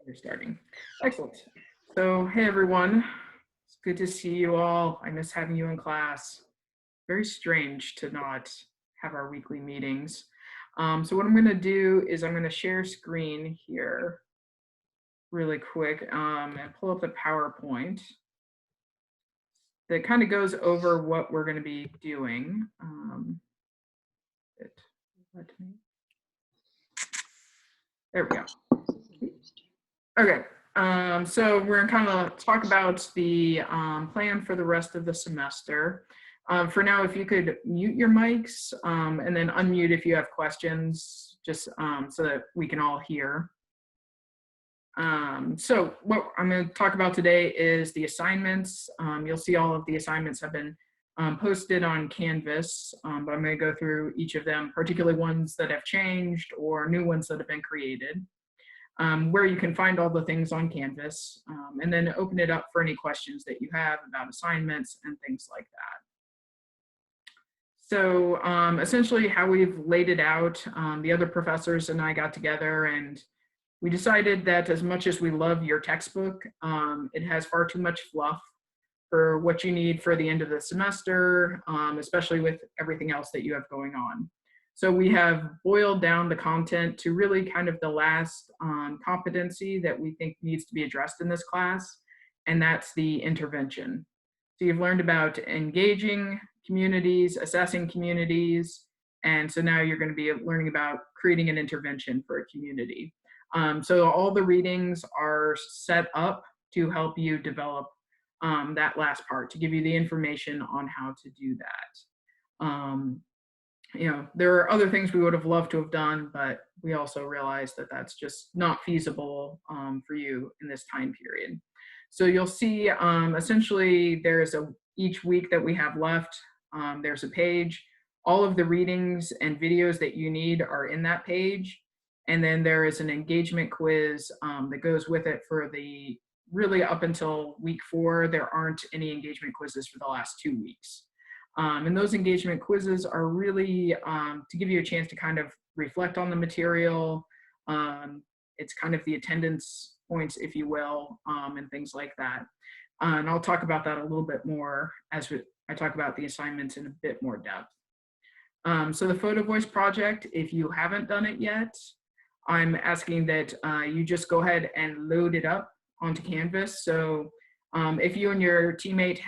We're starting. Excellent. So, hey everyone. It's good to see you all. I miss having you in class. Very strange to not have our weekly meetings. So what I'm going to do is I'm going to share screen here really quick and pull up the PowerPoint that kind of goes over what we're going to be doing. There we go. Okay, so we're going to kind of talk about the plan for the rest of the semester. For now, if you could mute your mics and then unmute if you have questions, just so that we can all hear. So what I'm going to talk about today is the assignments. You'll see all of the assignments have been posted on Canvas, but I'm going to go through each of them, particularly ones that have changed or new ones that have been created. Where you can find all the things on Canvas, and then open it up for any questions that you have about assignments and things like that. So essentially how we've laid it out, the other professors and I got together and we decided that as much as we love your textbook, it has far too much fluff for what you need for the end of the semester, especially with everything else that you have going on. So we have boiled down the content to really kind of the last competency that we think needs to be addressed in this class, and that's the intervention. So you've learned about engaging communities, assessing communities, and so now you're going to be learning about creating an intervention for a community. So all the readings are set up to help you develop that last part, to give you the information on how to do that. You know, there are other things we would have loved to have done, but we also realized that that's just not feasible for you in this time period. So you'll see essentially there's each week that we have left, there's a page. All of the readings and videos that you need are in that page. And then there is an engagement quiz that goes with it for the really up until week 4. There aren't any engagement quizzes for the last 2 weeks. And those engagement quizzes are really to give you a chance to kind of reflect on the material. It's kind of the attendance points, if you will, and things like that. And I'll talk about that a little bit more as I talk about the assignments in a bit more depth. So the Photo Voice project, if you haven't done it yet, I'm asking that you just go ahead and load it up onto Canvas. So if you and your teammate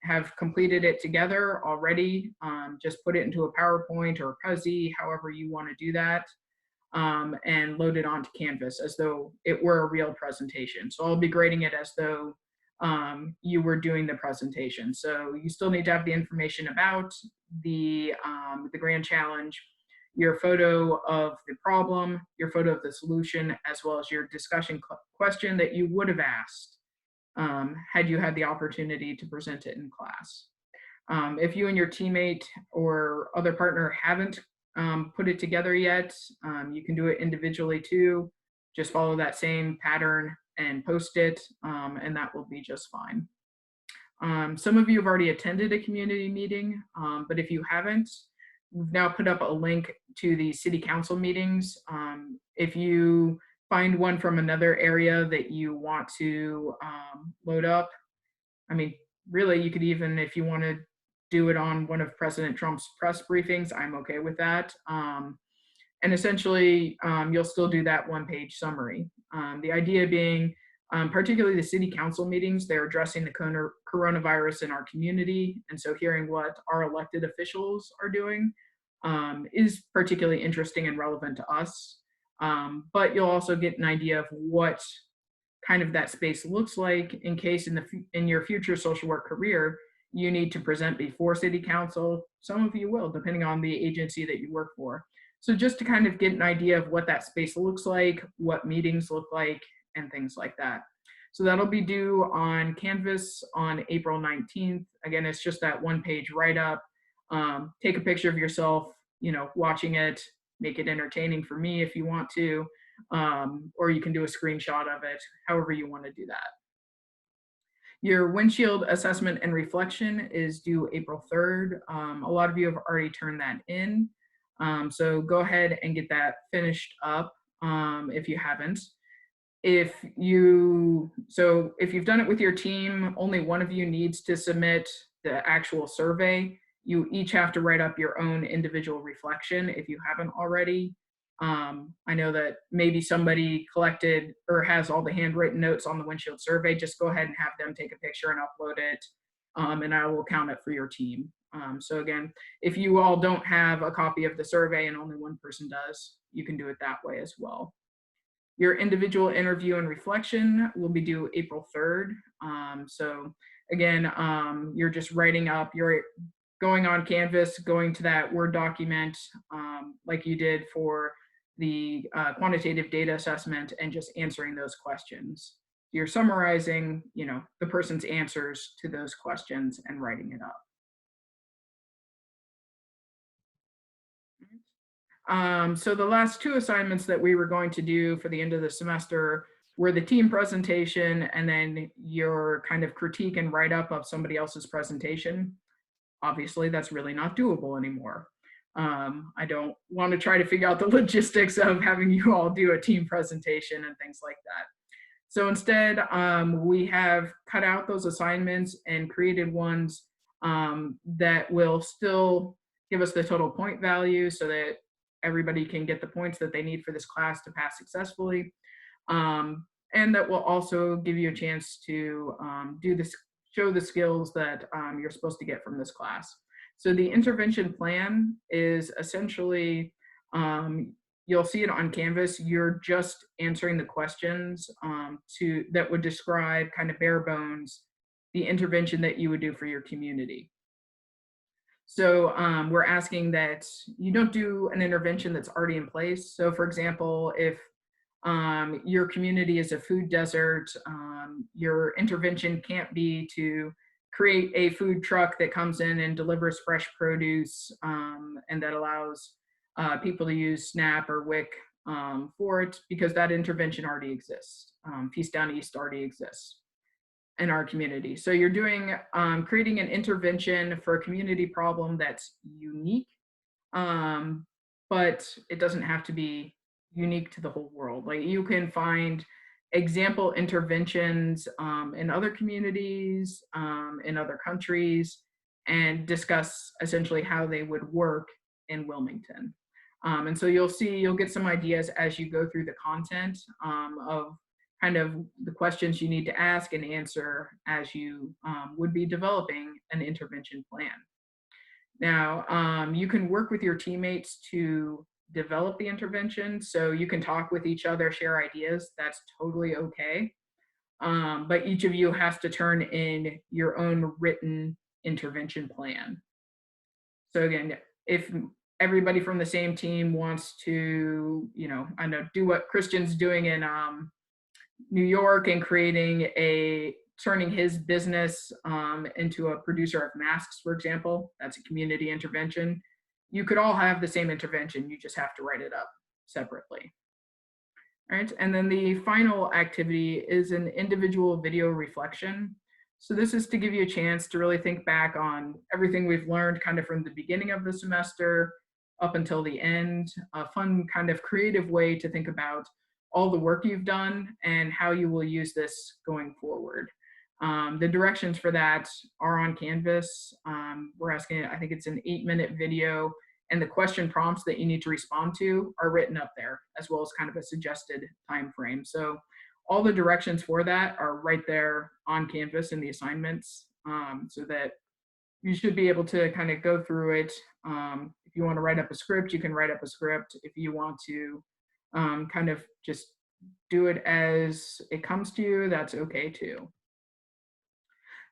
have completed it together already, just put it into a PowerPoint or a Prezi, however you want to do that, and load it onto Canvas as though it were a real presentation. So I'll be grading it as though you were doing the presentation. So you still need to have the information about the grand challenge, your photo of the problem, your photo of the solution, as well as your discussion question that you would have asked had you had the opportunity to present it in class. If you and your teammate or other partner haven't put it together yet, you can do it individually too. Just follow that same pattern and post it, and that will be just fine. Some of you have already attended a community meeting, but if you haven't, we've now put up a link to the city council meetings. If you find one from another area that you want to load up, I mean, really, you could even, if you want to do it on one of President Trump's press briefings, I'm okay with that. And essentially, you'll still do that one-page summary. The idea being, particularly the city council meetings, they're addressing the coronavirus in our community. And so hearing what our elected officials are doing is particularly interesting and relevant to us. But you'll also get an idea of what kind of that space looks like in case in your future social work career, you need to present before city council. Some of you will, depending on the agency that you work for. So just to kind of get an idea of what that space looks like, what meetings look like, and things like that. So that'll be due on Canvas on April 19th. Again, it's just that one-page write-up. Take a picture of yourself, you know, watching it, make it entertaining for me if you want to, or you can do a screenshot of it, however you want to do that. Your windshield assessment and reflection is due April 3rd. A lot of you have already turned that in. So go ahead and get that finished up if you haven't. if you've done it with your team, only one of you needs to submit the actual survey. You each have to write up your own individual reflection if you haven't already. I know that maybe somebody collected or has all the handwritten notes on the windshield survey. Just go ahead and have them take a picture and upload it, and I will count it for your team. So again, if you all don't have a copy of the survey and only one person does, you can do it that way as well. Your individual interview and reflection will be due April 3rd. So again, you're just writing up, you're going on Canvas, going to that Word document like you did for the quantitative data assessment and just answering those questions. You're summarizing, the person's answers to those questions and writing it up. So the last two assignments that we were going to do for the end of the semester were the team presentation and then your kind of critique and write-up of somebody else's presentation. Obviously, that's really not doable anymore. I don't want to try to figure out the logistics of having you all do a team presentation and things like that. So instead, we have cut out those assignments and created ones that will still give us the total point value so that everybody can get the points that they need for this class to pass successfully. And that will also give you a chance to show the skills that you're supposed to get from this class. So the intervention plan is essentially, you'll see it on Canvas. You're just answering the questions that would describe kind of bare bones the intervention that you would do for your community. So we're asking that you don't do an intervention that's already in place. So for example, if your community is a food desert, your intervention can't be to create a food truck that comes in and delivers fresh produce and that allows people to use SNAP or WIC for it, because that intervention already exists. Feast Down East already exists in our community. So you're doing, creating an intervention for a community problem that's unique, but it doesn't have to be unique to the whole world. Like you can find example interventions in other communities, in other countries, and discuss essentially how they would work in Wilmington. And so you'll get some ideas as you go through the content of kind of the questions you need to ask and answer as you would be developing an intervention plan. Now, you can work with your teammates to develop the intervention. So you can talk with each other, share ideas. That's totally okay. But each of you has to turn in your own written intervention plan. So again, if everybody from the same team wants to, do what Christian's doing in New York and turning his business into a producer of masks, for example, that's a community intervention. You could all have the same intervention, you just have to write it up separately. All right, and then the final activity is an individual video reflection. So this is to give you a chance to really think back on everything we've learned kind of from the beginning of the semester up until the end, a fun kind of creative way to think about all the work you've done and how you will use this going forward. The directions for that are on Canvas. We're asking, I think it's an 8-minute video, and the question prompts that you need to respond to are written up there, as well as kind of a suggested time frame. So all the directions for that are right there on Canvas in the assignments, so that you should be able to kind of go through it. If you want to write up a script, you can write up a script. If you want to kind of just do it as it comes to you, that's okay too.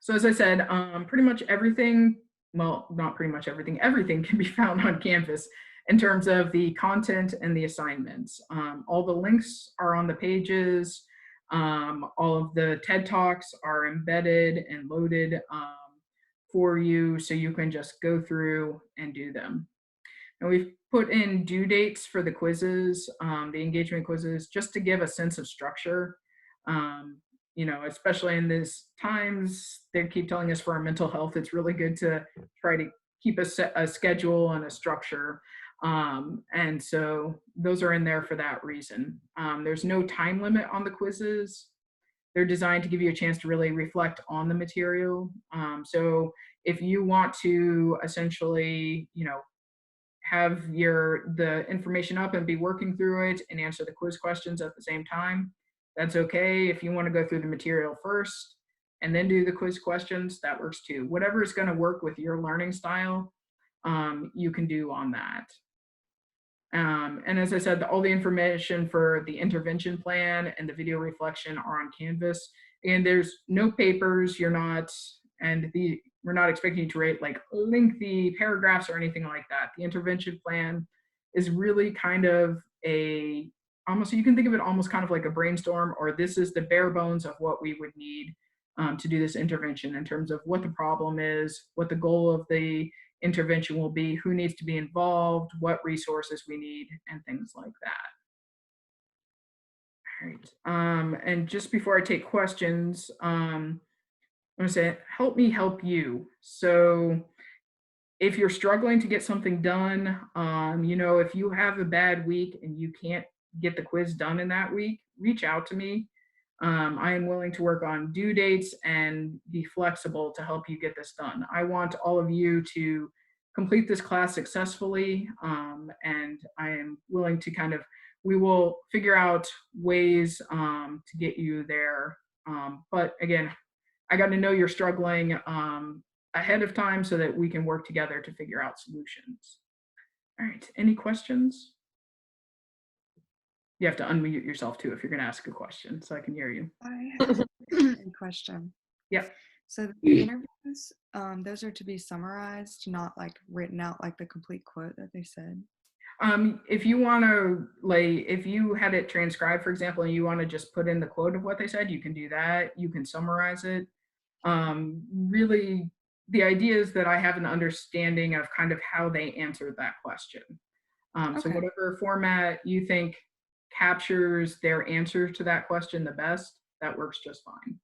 So as I said, pretty much everything, well, not pretty much everything, everything can be found on Canvas in terms of the content and the assignments. All the links are on the pages. All of the TED Talks are embedded and loaded for you, so you can just go through and do them. And we've put in due dates for the quizzes, the engagement quizzes, just to give a sense of structure. Especially in these times, they keep telling us for our mental health, it's really good to try to keep a schedule and a structure. And so those are in there for that reason. There's no time limit on the quizzes. They're designed to give you a chance to really reflect on the material. So if you want to essentially, have the information up and be working through it and answer the quiz questions at the same time, that's okay. If you want to go through the material first and then do the quiz questions, that works too. Whatever is going to work with your learning style, you can do on that. And as I said, all the information for the intervention plan and the video reflection are on Canvas. And there's no papers. We're not expecting you to write like lengthy paragraphs or anything like that. The intervention plan is really kind of you can think of it almost kind of like a brainstorm, or this is the bare bones of what we would need to do this intervention in terms of what the problem is, what the goal of the intervention will be, who needs to be involved, what resources we need, and things like that. All right. And just before I take questions, I'm going to say, help me help you. So if you're struggling to get something done, if you have a bad week and you can't get the quiz done in that week, reach out to me. I am willing to work on due dates and be flexible to help you get this done. I want all of you to complete this class successfully, and I am willing to we will figure out ways to get you there. But again, I got to know you're struggling ahead of time so that we can work together to figure out solutions. All right, any questions? You have to unmute yourself too if you're going to ask a question so I can hear you. I have a question. Yeah. So the interviews, those are to be summarized, not like written out like the complete quote that they said. If you want to, if you had it transcribed, for example, and you want to just put in the quote of what they said, you can do that. You can summarize it. Really, the idea is that I have an understanding of kind of how they answered that question. So whatever format you think captures their answer to that question the best, that works just fine.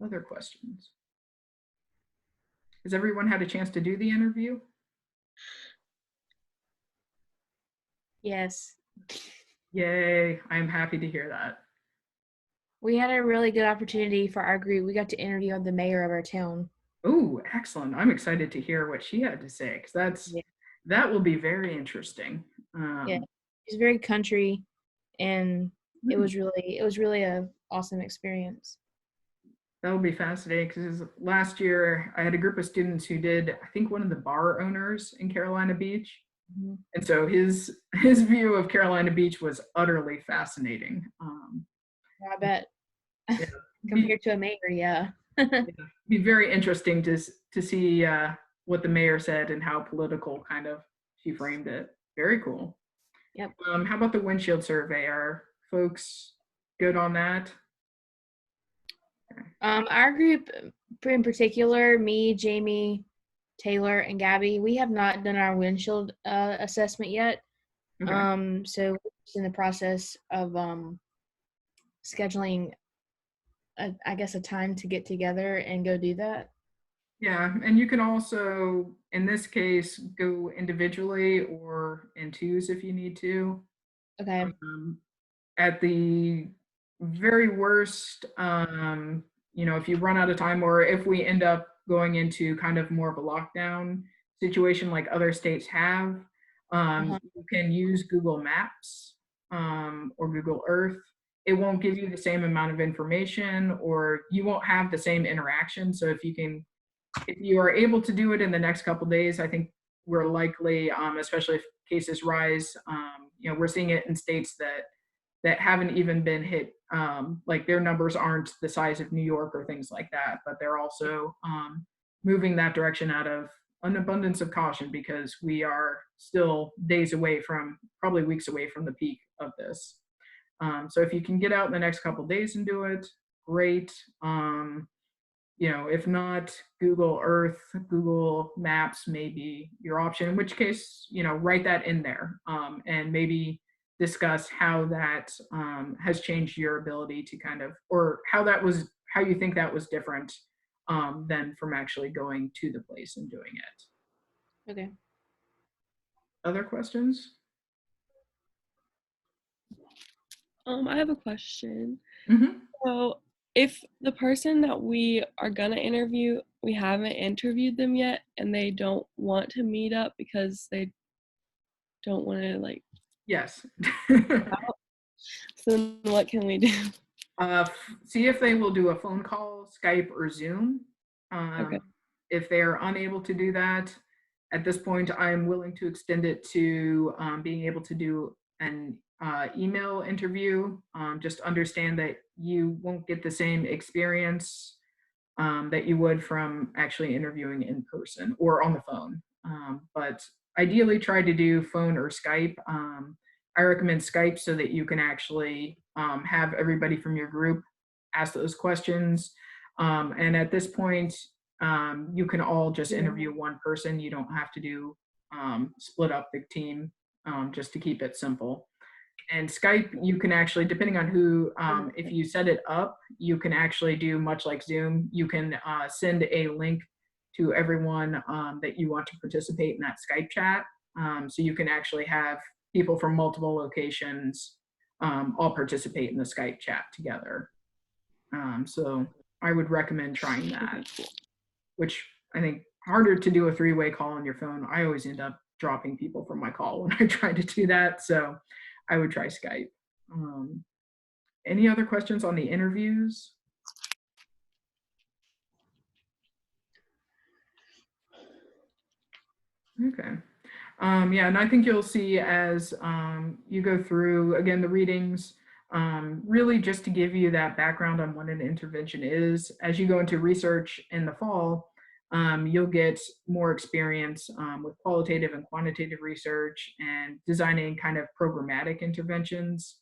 Other questions? Has everyone had a chance to do the interview? Yes. Yay, I'm happy to hear that. We had a really good opportunity for our group. We got to interview the mayor of our town. Oh, excellent. I'm excited to hear what she had to say, because that will be very interesting. Yeah, she's very country, and it was really a awesome experience. That will be fascinating, because last year I had a group of students who did, I think, one of the bar owners in Carolina Beach. Mm-hmm. And so his view of Carolina Beach was utterly fascinating. I bet. Yeah. Compared to a mayor, yeah. It'd be very interesting to see what the mayor said and how political kind of she framed it. Very cool. Yep. How about the windshield survey? Are folks good on that? Our group in particular, me, Jamie, Taylor, and Gabby, we have not done our windshield assessment yet. Okay. So we're just in the process of scheduling a time to get together and go do that. Yeah, and you can also, in this case, go individually or in twos if you need to. Okay. At the very worst, if you run out of time, or if we end up going into kind of more of a lockdown situation like other states have, you can use Google Maps or Google Earth. It won't give you the same amount of information, or you won't have the same interaction. So if you are able to do it in the next couple of days, I think we're likely, especially if cases rise, we're seeing it in states that haven't even been hit, like their numbers aren't the size of New York or things like that, but they're also moving that direction out of an abundance of caution, because we are still days away from, probably weeks away from the peak of this. So if you can get out in the next couple of days and do it, great. If not, Google Earth, Google Maps may be your option, in which case, write that in there. And maybe discuss how that has changed your ability to kind of, or how you think that was different than from actually going to the place and doing it. Okay. Other questions? I have a question. Mm-hmm. So, if the person that we are gonna interview, we haven't interviewed them yet, and they don't want to meet up because they don't want to like, Yes. so then what can we do? See if they will do a phone call, Skype, or Zoom. Okay. If they are unable to do that, at this point, I'm willing to extend it to being able to do an email interview. Just understand that you won't get the same experience that you would from actually interviewing in person or on the phone. But ideally, try to do phone or Skype. I recommend Skype so that you can actually have everybody from your group ask those questions. And at this point, you can all just interview one person. You don't have to do split up the team just to keep it simple. And Skype, you can actually, depending on who, if you set it up, you can actually do much like Zoom. You can send a link to everyone that you want to participate in that Skype chat. So you can actually have people from multiple locations all participate in the Skype chat together. So I would recommend trying that, which I think harder to do a three-way call on your phone. I always end up dropping people from my call when I try to do that. So I would try Skype. Any other questions on the interviews? Okay. Yeah, and I think you'll see as you go through, again, the readings, really just to give you that background on what an intervention is. As you go into research in the fall, you'll get more experience with qualitative and quantitative research and designing kind of programmatic interventions.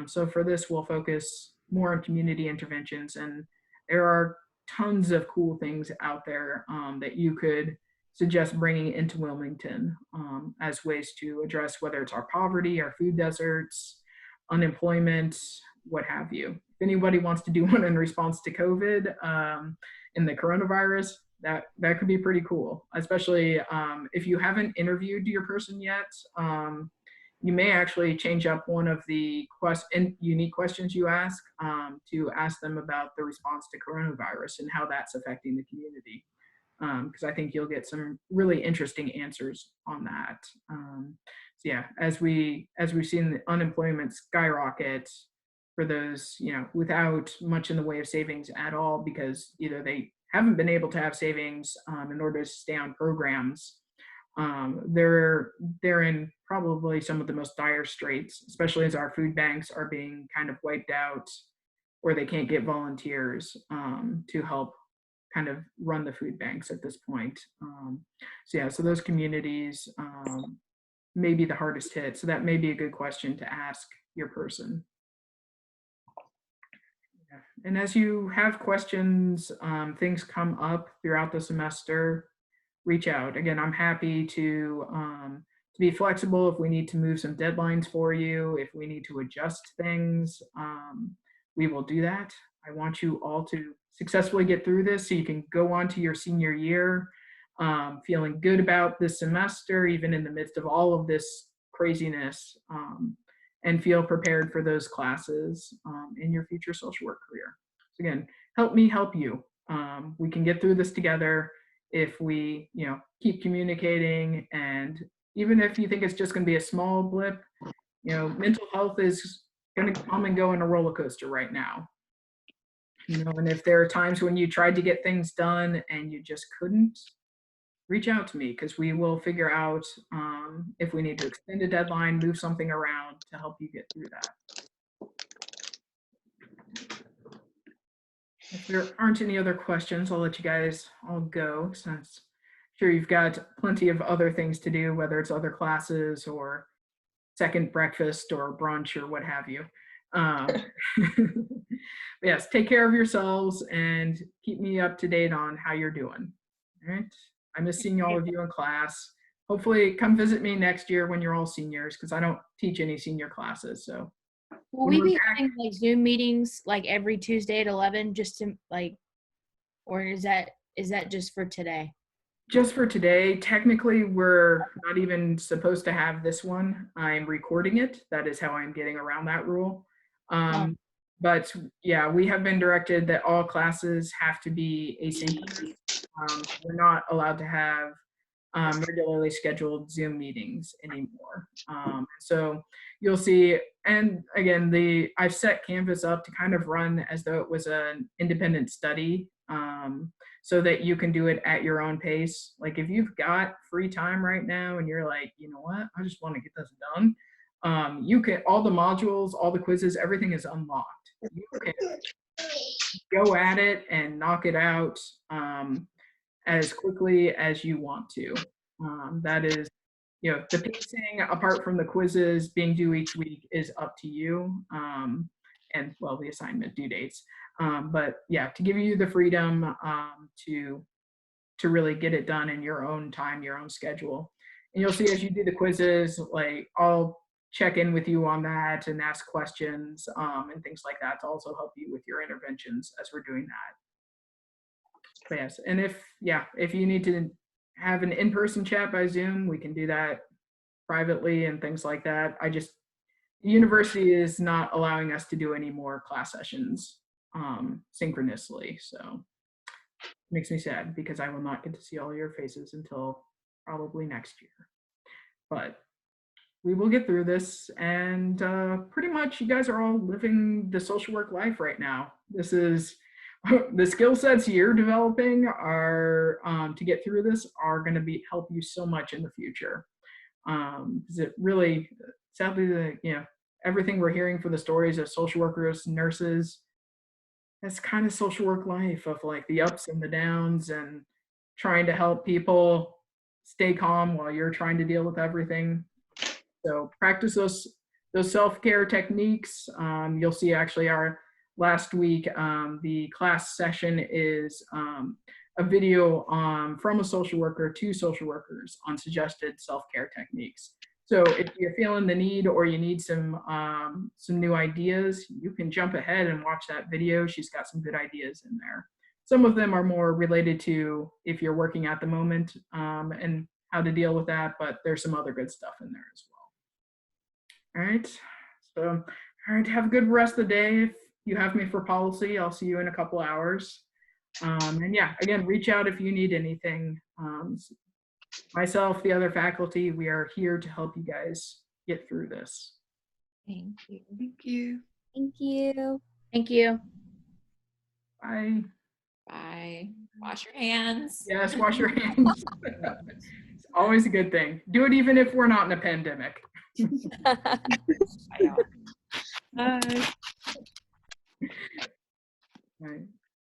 So for this, we'll focus more on community interventions, and there are tons of cool things out there that you could suggest bringing into Wilmington as ways to address whether it's our poverty, our food deserts, unemployment, what have you. If anybody wants to do one in response to COVID and the coronavirus, that could be pretty cool, especially if you haven't interviewed your person yet. You may actually change up one of the unique questions you ask to ask them about the response to coronavirus and how that's affecting the community. Because I think you'll get some really interesting answers on that. So yeah, as we've seen the unemployment skyrocket for those, without much in the way of savings at all, because either they haven't been able to have savings in order to stay on programs. They're in probably some of the most dire straits, especially as our food banks are being kind of wiped out, or they can't get volunteers to help kind of run the food banks at this point. So those communities may be the hardest hit. So that may be a good question to ask your person. Yeah. And as you have questions, things come up throughout the semester, reach out. Again, I'm happy to be flexible if we need to move some deadlines for you, if we need to adjust things, we will do that. I want you all to successfully get through this so you can go on to your senior year feeling good about this semester, even in the midst of all of this craziness, and feel prepared for those classes in your future social work career. So again, help me help you. We can get through this together if we, keep communicating. And even if you think it's just going to be a small blip, mental health is going to come and go in a roller coaster right now. And if there are times when you tried to get things done and you just couldn't, reach out to me, because we will figure out if we need to extend a deadline, move something around to help you get through that. If there aren't any other questions, I'll let you guys all go, since I'm sure you've got plenty of other things to do, whether it's other classes or second breakfast or brunch or what have you. Yes, take care of yourselves and keep me up to date on how you're doing. All right. I miss seeing all of you in class. hopefully come visit me next year when you're all seniors, because I don't teach any senior classes. So Will when we we're be back- having like Zoom meetings like every Tuesday at 11 just to like, or is that just for today? just for today, technically, we're not even supposed to have this one. I'm recording it. That is how I'm getting around that rule. But yeah, we have been directed that all classes have to be asynchronous. We're not allowed to have regularly scheduled Zoom meetings anymore. So you'll see, and again, I've set Canvas up to kind of run as though it was an independent study, so that you can do it at your own pace. Like if you've got free time right now and you're like, you know what, I just want to get this done. You can, all the modules, all the quizzes, everything is unlocked. You can go at it and knock it out as quickly as you want to. That is, the pacing, apart from the quizzes being due each week, is up to you. And well, the assignment due dates. But yeah, to give you the freedom to really get it done in your own time, your own schedule. And you'll see as you do the quizzes, like I'll check in with you on that and ask questions and things like that to also help you with your interventions as we're doing that. But yes, and if you need to have an in-person chat by Zoom, we can do that privately and things like that. The university is not allowing us to do any more class sessions synchronously, so it makes me sad because I will not get to see all your faces until probably next year. But we will get through this, and pretty much you guys are all living the social work life right now. This is the skill sets you're developing are to get through this are going to help you so much in the future. Because it really, sadly, everything we're hearing for the stories of social workers, nurses, that's kind of social work life of like the ups and the downs and trying to help people stay calm while you're trying to deal with everything. So practice those self-care techniques. You'll see actually our last week, the class session is a video from a social worker to social workers on suggested self-care techniques. So if you're feeling the need or you need some new ideas, you can jump ahead and watch that video. She's got some good ideas in there. Some of them are more related to if you're working at the moment and how to deal with that, but there's some other good stuff in there as well. All right, so all right, have a good rest of the day. If you have me for policy, I'll see you in a couple hours. And yeah, again, reach out if you need anything. Myself, the other faculty, we are here to help you guys get through this. Thank you. Thank you. Thank you. Thank you. Bye. Bye. Wash your hands. Yes, wash your hands. It's always a good thing. Do it even if we're not in a pandemic. Bye, y'all. Bye.